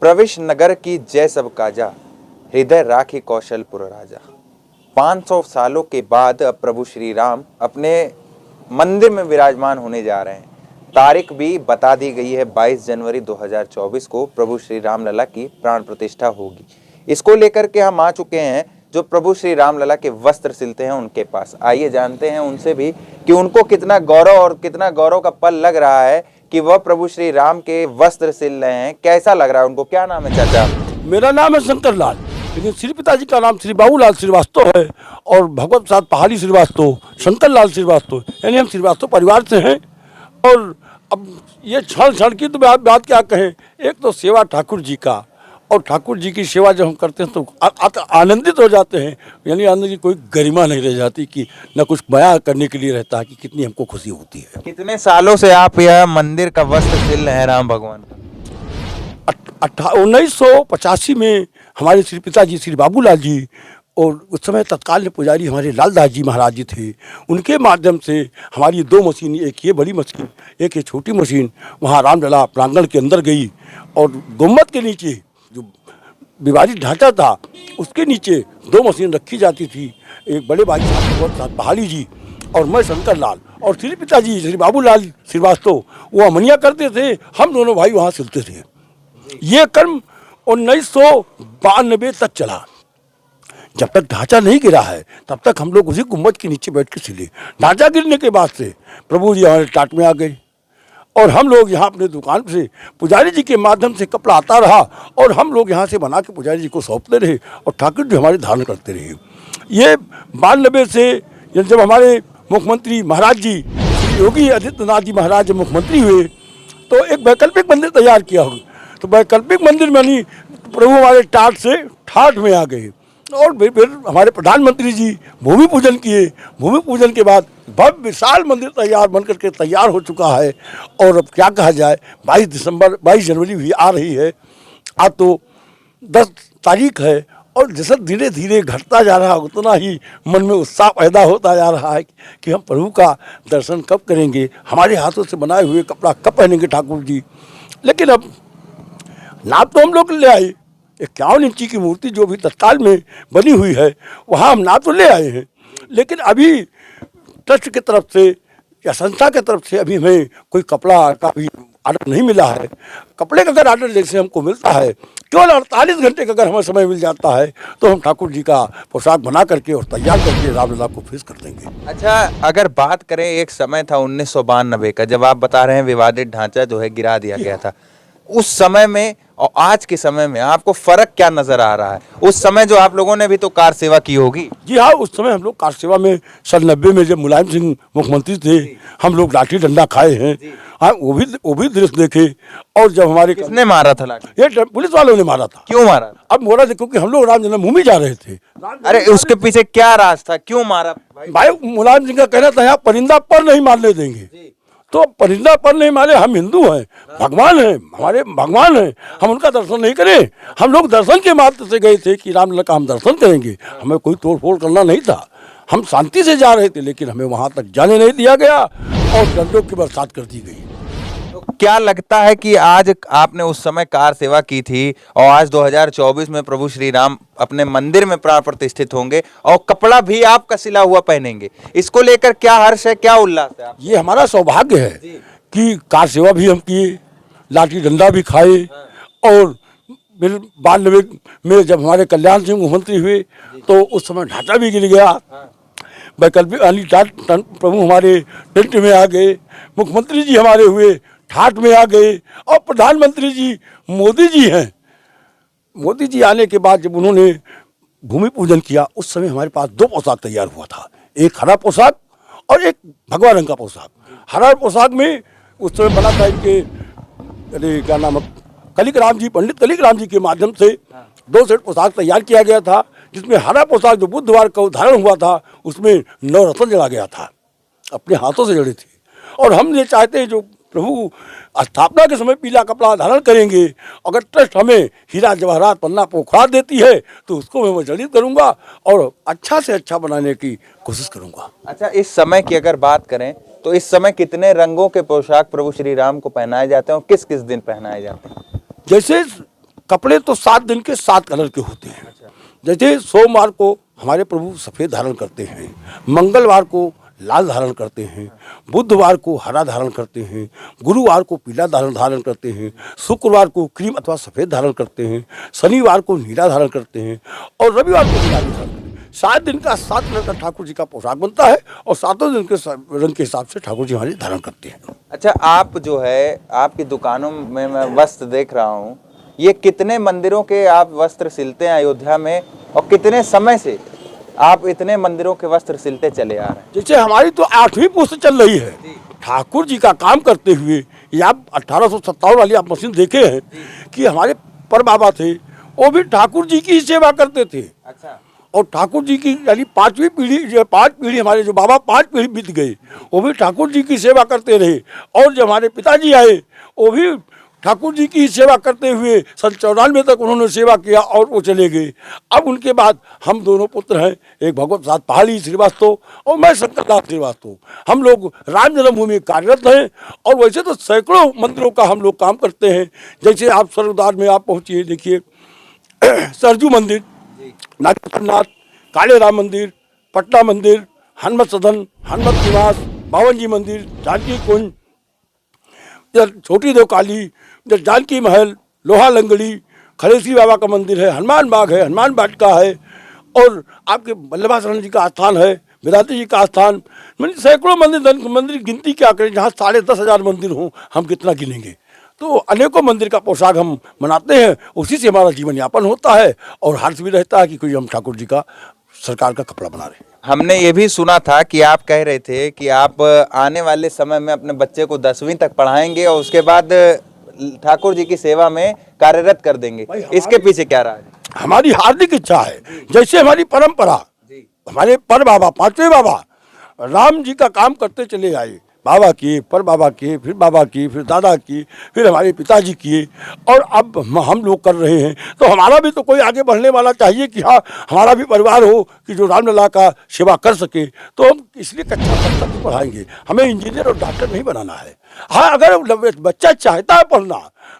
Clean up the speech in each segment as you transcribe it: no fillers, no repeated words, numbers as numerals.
प्रविश नगर की जय सब काजा, हृदय राखी कौशलपुर राजा। 500 सालों के बाद अब प्रभु श्री राम अपने मंदिर में विराजमान होने जा रहे हैं। तारीख भी बता दी गई है, 22 जनवरी 2024 को प्रभु श्री राम लला की प्राण प्रतिष्ठा होगी। इसको लेकर के हम आ चुके हैं जो प्रभु श्री राम लला के वस्त्र सिलते हैं उनके पास। आइए जानते हैं उनसे भी कि उनको कितना गौरव और कितना गौरव का पल लग रहा है कि वह प्रभु श्री राम के वस्त्र सिल रहे हैं। कैसा लग रहा है उनको? क्या नाम है चाचा? मेरा नाम है शंकर लाल, लेकिन श्री पिताजी का नाम श्री बाबूलाल श्रीवास्तव है और भगवत प्रसाद पहाड़ी श्रीवास्तव, शंकर लाल श्रीवास्तव, यानी हम श्रीवास्तव परिवार से हैं। और अब ये क्षण क्षण की तो बात क्या कहें, एक तो सेवा ठाकुर जी का, और ठाकुर जी की सेवा जब हम करते हैं तो आनंदित हो जाते हैं। यानी आनंद की कोई गरिमा नहीं रह जाती कि न कुछ बयां करने के लिए रहता है कि कितनी हमको खुशी होती है। कितने सालों से आप यह मंदिर का वस्त्र सिल रहे हैं राम भगवान का? 1985 में हमारे श्री पिताजी श्री बाबूलाल जी और उस समय तत्काल पुजारी हमारे लालदास जी महाराज जी थे, उनके माध्यम से हमारी दो मशीन, एक ये बड़ी मशीन, एक ये छोटी मशीन, वहाँ रामलला प्रांगण के अंदर गई और गुम्बद के नीचे जो दीवारी ढांचा था उसके नीचे दो मशीन रखी जाती थी। एक बड़े भाई साहब पहाड़ी जी और मैं शंकर लाल, और श्री पिताजी श्री बाबूलाल श्रीवास्तव वो अमनिया करते थे, हम दोनों भाई वहाँ सिलते थे। ये कर्म 1992 तक चला। जब तक ढांचा नहीं गिरा है तब तक हम लोग उसी गुम्बद के नीचे बैठ के सिले। ढांचा गिरने के बाद से प्रभु जी हमारे टाट में आ गए और हम लोग यहाँ अपने दुकान से पुजारी जी के माध्यम से कपड़ा आता रहा और हम लोग यहाँ से बना के पुजारी जी को सौंपते रहे और ठाकुर जी हमारे धारण करते रहे। ये 92 से जब हमारे मुख्यमंत्री महाराज जी श्री योगी आदित्यनाथ जी महाराज जब मुख्यमंत्री हुए तो एक वैकल्पिक मंदिर तैयार किया। तो वैकल्पिक मंदिर में नहीं, प्रभु हमारे टाट से ठाठ में आ गए और फिर हमारे प्रधानमंत्री जी भूमि पूजन किए। भूमि पूजन के बाद भव्य विशाल मंदिर बन करके तैयार हो चुका है। और अब क्या कहा जाए, 22 जनवरी भी आ रही है। आज तो 10 तारीख है और जैसे धीरे धीरे घटता जा रहा है उतना ही मन में उत्साह पैदा होता जा रहा है कि हम प्रभु का दर्शन कब करेंगे, हमारे हाथों से बनाए हुए कपड़ा कब पहनेंगे ठाकुर जी। लेकिन अब नाप तो हम लोग ले आए, 51 इंची की मूर्ति जो भी तत्काल में बनी हुई है वहाँ हम नाप तो ले आए हैं, लेकिन अभी ट्रस्ट की तरफ से या संस्था की तरफ से अभी हमें कोई कपड़ा का भी आर्डर नहीं मिला है। कपड़े का अगर आर्डर जैसे हमको मिलता है, केवल 48 घंटे का अगर हमें समय मिल जाता है तो हम ठाकुर जी का पोशाक बना करके और तैयार करके रामलला को पेश कर देंगे। अच्छा, अगर बात करें, एक समय था 1992 का, जब आप बता रहे हैं विवादित ढांचा जो है गिरा दिया गया था, उस समय में और आज के समय में आपको फर्क क्या नजर आ रहा है? उस समय जो आप लोगों ने भी तो कार सेवा की होगी। जी हाँ, उस समय हम लोग कार सेवा में सन 90 में जब मुलायम सिंह मुख्यमंत्री थे हम लोग लाठी डंडा खाए हैं। हाँ, वो भी दृश्य देखे। और जब हमारे किसने मारा था लाठी? ये पुलिस वालों ने मारा था। क्यों मारा? अब मोरा थे क्योंकि हम लोग राम जन्मभूमि जा रहे थे। अरे उसके पीछे क्या राज था, क्यों मारा भाई? मुलायम सिंह का कहना था यहाँ परिंदा पर नहीं मारने देंगे, तो परिंदा पर नहीं मारे, हम हिंदू हैं, भगवान हैं, हमारे भगवान हैं, हम उनका दर्शन नहीं करें। हम लोग दर्शन के माध्यम से गए थे कि रामलला का हम दर्शन करेंगे, हमें कोई तोड़ फोड़ करना नहीं था, हम शांति से जा रहे थे। लेकिन हमें वहाँ तक जाने नहीं दिया गया और डंडों की बरसात कर दी गई। तो क्या लगता है कि आज आपने उस समय कार सेवा की थी और आज 2024 में प्रभु श्री राम अपने मंदिर में प्राण प्रतिष्ठित होंगे और कपड़ा भी आपका सिला हुआ पहनेंगे, इसको लेकर क्या हर्ष है, क्या उल्लास है आप? ये हमारा सौभाग्य है कि कार सेवा भी हम किए, लाठी डंडा भी खाए। और फिर 92 में जब हमारे कल्याण सिंह मुख्यमंत्री हुए तो उस समय ढांचा भी गिर गया। वैकल्पिक प्रभु हमारे टेंट में आ गए, मुख्यमंत्री जी हमारे हुए ठाट में आ गए और प्रधानमंत्री जी मोदी जी हैं। मोदी जी आने के बाद जब उन्होंने भूमि पूजन किया उस समय हमारे पास 2 पोशाक तैयार हुआ था, एक हरा पोशाक और एक भगवा रंग का पोशाक। हरा पोशाक में उस समय बना था इनके, अरे क्या नाम है, कलिक जी, पंडित कलिक राम जी के माध्यम से 2 सेट पोशाक तैयार किया गया था, जिसमें हरा पोशाक जो बुधवार का धारण हुआ था उसमें नवरत्न जड़ा गया था, अपने हाथों से जड़े थे। और हम ये चाहते हैं जो प्रभु स्थापना के समय पीला कपड़ा धारण करेंगे, अगर ट्रस्ट हमें हीरा जवाहरात पन्ना पोखरा देती है तो उसको मैं जड़ित करूंगा और अच्छा से अच्छा बनाने की कोशिश करूंगा। अच्छा, इस समय की अगर बात करें तो इस समय कितने रंगों के पोशाक प्रभु श्री राम को पहनाए जाते हैं और किस किस दिन पहनाए जाते हैं? जैसे कपड़े तो 7 दिन के 7 कलर के होते हैं। जैसे सोमवार को हमारे प्रभु सफ़ेद धारण करते हैं, मंगलवार को लाल धारण करते हैं, बुधवार को हरा धारण करते हैं, गुरुवार को पीला धारण करते हैं, शुक्रवार को क्रीम अथवा सफ़ेद धारण करते हैं, शनिवार को नीला धारण करते हैं और रविवार को गुलाबी धारण करते हैं। 7 दिन का 7 कलर का ठाकुर जी का पोशाक बनता है और 7 दिन के रंग के हिसाब से ठाकुर जी हमारे धारण करते हैं। अच्छा, आप जो है आपकी दुकानों में मैं वस्त्र देख रहा हूँ, ये कितने मंदिरों के आप वस्त्र सिलते हैं अयोध्या में और कितने समय से आप इतने मंदिरों के वस्त्र सिलते चले आ रहे हैं? जैसे हमारी तो 8वीं पुस्त चल रही है ठाकुर जी का काम करते हुए। ये आप 1857 वाली आप मशीन देखे हैं कि हमारे पर बाबा थे, वो भी ठाकुर जी की ही सेवा करते थे। अच्छा। और ठाकुर जी की यानी 5वीं पीढ़ी, जो 5 पीढ़ी हमारे जो बाबा 5 पीढ़ी बीत गए, वो भी ठाकुर जी की सेवा करते रहे। और जो हमारे पिताजी आए वो भी ठाकुर जी की सेवा करते हुए सन 94 तक उन्होंने सेवा किया और वो चले गए। अब उनके बाद हम दोनों पुत्र हैं, एक भगवत प्रसाद पहाड़ी श्रीवास्तव और मैं शंकरदास श्रीवास्तव। हम लोग राम जन्मभूमि कार्यरत हैं और वैसे तो सैकड़ों मंदिरों का हम लोग काम करते हैं। जैसे आप सर्वदार में आप पहुँचिए, देखिए सरजू मंदिर, नागेश्वरनाथ, काले राम मंदिर, पटना मंदिर, हनुमत सदन, हनुमत निवास, बावन जी मंदिर, जानकी कुंज, छोटी देवकाली, जानकी महल, लोहा लंगड़ी, खड़ेसी बाबा का मंदिर है, हनुमान बाग है, हनुमान वाटिका है और आपके वल्लभाचरण जी का स्थान है, विधात्री जी का स्थान। मैंने सैकड़ों मंदिर गिनती क्या करें, जहाँ 10,500 मंदिर हों, हम कितना गिनेंगे। तो अनेकों मंदिर का पोशाक हम मनाते हैं, उसी से हमारा जीवन यापन होता है और हर्ष भी रहता है कि कोई हम ठाकुर जी का सरकार का कपड़ा बना रहे हैं। हमने ये भी सुना था कि आप कह रहे थे कि आप आने वाले समय में अपने बच्चे को 10वीं तक पढ़ाएंगे और उसके बाद ठाकुर जी की सेवा में कार्यरत कर देंगे। इसके पीछे क्या राज है? हमारी हार्दिक इच्छा है। जैसे हमारी परंपरा, हमारे पर बाबा, 5वें बाबा राम जी का काम करते चले आए, बाबा किए, पर बाबा किए, फिर बाबा की, फिर दादा की, फिर हमारे पिताजी किए और अब हम लोग कर रहे हैं। तो हमारा भी तो कोई आगे बढ़ने वाला चाहिए कि हाँ हमारा भी परिवार हो कि जो रामलला का सेवा कर सके। तो हम इसलिए कक्षा 10 तक पढ़ाएंगे। हमें इंजीनियर और डॉक्टर नहीं बनाना है। हाँ, अगर बच्चा चाहता है पढ़ना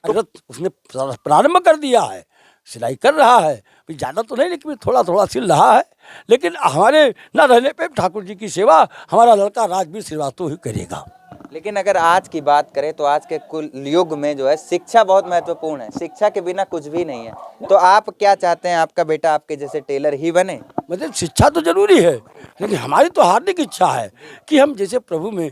तो उसने प्रारंभ कर दिया है, सिलाई कर रहा है, ज़्यादा तो नहीं लेकिन थोड़ा थोड़ा सिल रहा है। लेकिन हमारे न रहने पे ठाकुर जी की सेवा हमारा लड़का राजवीर श्रीवास्तव ही करेगा। लेकिन अगर आज की बात करें तो आज के कुल युग में जो है शिक्षा बहुत महत्वपूर्ण है, शिक्षा के बिना कुछ भी नहीं है। तो आप क्या चाहते हैं, आपका बेटा आपके जैसे टेलर ही बने? मतलब शिक्षा तो जरूरी है, लेकिन हमारी तो हार्दिक इच्छा है कि हम जैसे प्रभु में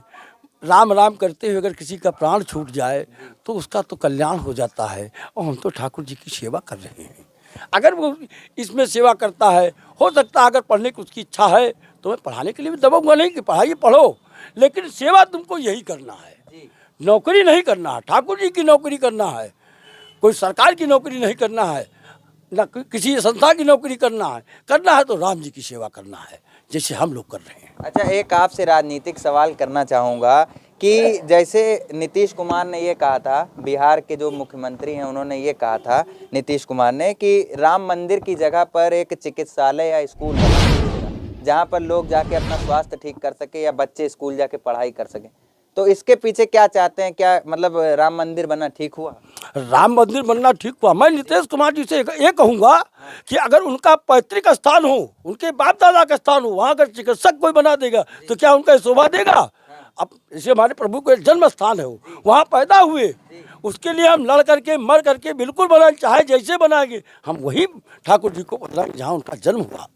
राम राम करते हुए अगर किसी का प्राण छूट जाए तो उसका तो कल्याण हो जाता है और हम तो ठाकुर जी की सेवा कर रहे हैं। अगर वो इसमें सेवा करता है, हो सकता है अगर पढ़ने की उसकी इच्छा है तो मैं पढ़ाने के लिए भी दबाऊंगा नहीं कि पढ़ाइए पढ़ो, लेकिन सेवा तुमको यही करना है, नौकरी नहीं करना है, ठाकुर जी की नौकरी करना है, कोई सरकार की नौकरी नहीं करना है, ना किसी संस्था की नौकरी करना है तो राम जी की सेवा करना है जैसे हम लोग कर रहे हैं। अच्छा, एक आपसे राजनीतिक सवाल करना चाहूँगा कि जैसे नीतीश कुमार ने ये कहा था, बिहार के जो मुख्यमंत्री हैं उन्होंने ये कहा था नीतीश कुमार ने कि राम मंदिर की जगह पर एक चिकित्सालय या स्कूल बना जहाँ पर लोग जाके अपना स्वास्थ्य ठीक कर सके या बच्चे स्कूल जाके पढ़ाई कर सकें। तो इसके पीछे क्या चाहते हैं, क्या मतलब राम मंदिर बनना ठीक हुआ? राम मंदिर बनना ठीक हुआ। मैं नीतीश कुमार जी से ये कहूँगा कि अगर उनका पैतृक स्थान हो, उनके बाप दादा का स्थान हो, वहाँ अगर चिकित्सक कोई बना देगा तो क्या उनका शोभा देगा? अब जैसे हमारे प्रभु का जन्म स्थान है, वहाँ पैदा हुए, उसके लिए हम लड़ करके मर करके बिल्कुल बनाए, चाहे जैसे बनाएंगे हम वही ठाकुर जी को बनाएंगे जहाँ उनका जन्म हुआ।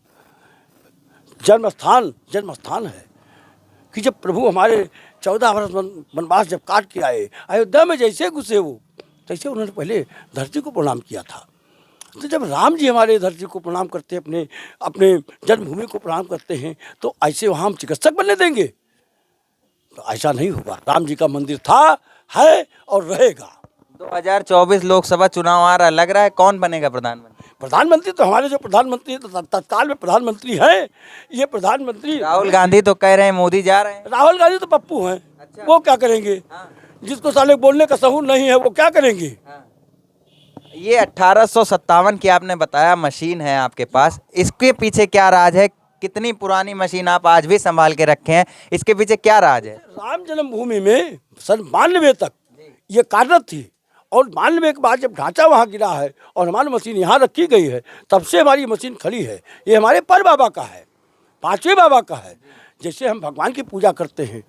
जन्म स्थान है कि जब प्रभु हमारे 14 वर्ष वनवास जब काट के आए, अयोध्या में जैसे घुसे वो, तैसे उन्होंने पहले धरती को प्रणाम किया था। तो जब राम जी हमारे धरती को प्रणाम करते हैं, अपने जन्मभूमि को प्रणाम करते हैं, तो ऐसे वहाँ हम चिकित्सक बनने देंगे? तो ऐसा नहीं होगा। राम जी का मंदिर था, है और रहेगा। 2024 लोकसभा चुनाव आ रहा, लग रहा है कौन बनेगा प्रधानमंत्री? प्रधानमंत्री तो हमारे जो प्रधानमंत्री तत्काल में प्रधानमंत्री हैं, ये प्रधानमंत्री राहुल गांधी तो कह रहे हैं मोदी जा रहे हैं। राहुल गांधी तो पप्पू हैं। अच्छा। वो क्या करेंगे? हाँ। जिसको साले बोलने का सहूर नहीं है वो क्या करेंगे? हाँ। ये 1857 की आपने बताया मशीन है आपके पास, इसके पीछे क्या राज है? कितनी पुरानी मशीन आप आज भी संभाल के रखे हैं, इसके पीछे क्या राज है? राम जन्मभूमि में सन 92 तक ये कार्यरत थी और 92 के बाद जब ढांचा वहाँ गिरा है और हमारी मशीन यहाँ रखी गई है, तब से हमारी मशीन खड़ी है। ये हमारे पर बाबा का है, पांचवें बाबा का है। जैसे हम भगवान की पूजा करते हैं,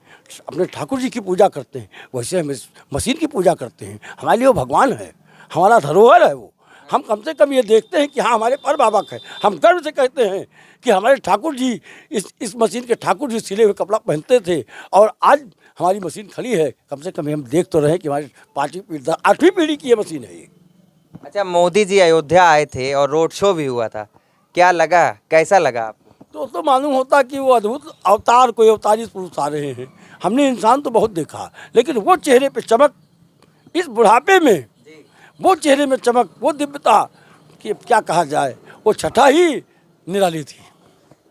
अपने ठाकुर जी की पूजा करते हैं, वैसे हम इस मशीन की पूजा करते हैं। हमारे लिए वो भगवान है, हमारा धरोहर है वो। हम कम से कम ये देखते हैं कि हाँ हमारे पर बाबा है। हम गर्व से कहते हैं कि हमारे ठाकुर जी इस मशीन के ठाकुर जी सिले हुए कपड़ा पहनते थे और आज हमारी मशीन खड़ी है। कम से कम हम देख तो रहे कि हमारी 5वीं पीढ़ी 8वीं पीढ़ी की ये मशीन है ये। अच्छा, मोदी जी अयोध्या आए थे और रोड शो भी हुआ था, क्या लगा, कैसा लगा आपको? तो मालूम होता कि वो अद्भुत अवतार, कोई अवतारी पुरुष आ रहे हैं। हमने इंसान तो बहुत देखा, लेकिन वो चेहरे पे चमक, इस बुढ़ापे में वो चेहरे में चमक, वो दिव्यता कि क्या कहा जाए, वो छठा ही निराली थी।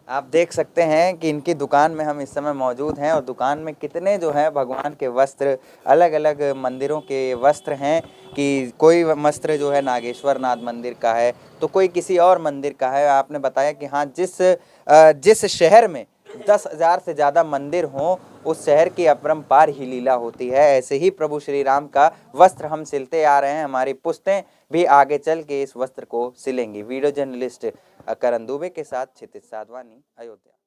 आप देख सकते हैं कि इनकी दुकान में हम इस समय मौजूद हैं और दुकान में कितने जो है भगवान के वस्त्र, अलग अलग मंदिरों के वस्त्र हैं कि कोई वस्त्र जो है नागेश्वर नाथ मंदिर का है तो कोई किसी और मंदिर का है। आपने बताया कि हाँ, जिस शहर में 10,000 से ज़्यादा मंदिर हों उस शहर की अपरंपार ही लीला होती है। ऐसे ही प्रभु श्री राम का वस्त्र हम सिलते आ रहे हैं, हमारी पुश्तें भी आगे चल के इस वस्त्र को सिलेंगी। वीडियो जर्नलिस्ट करण दुबे के साथ क्षितिज साधवानी, अयोध्या।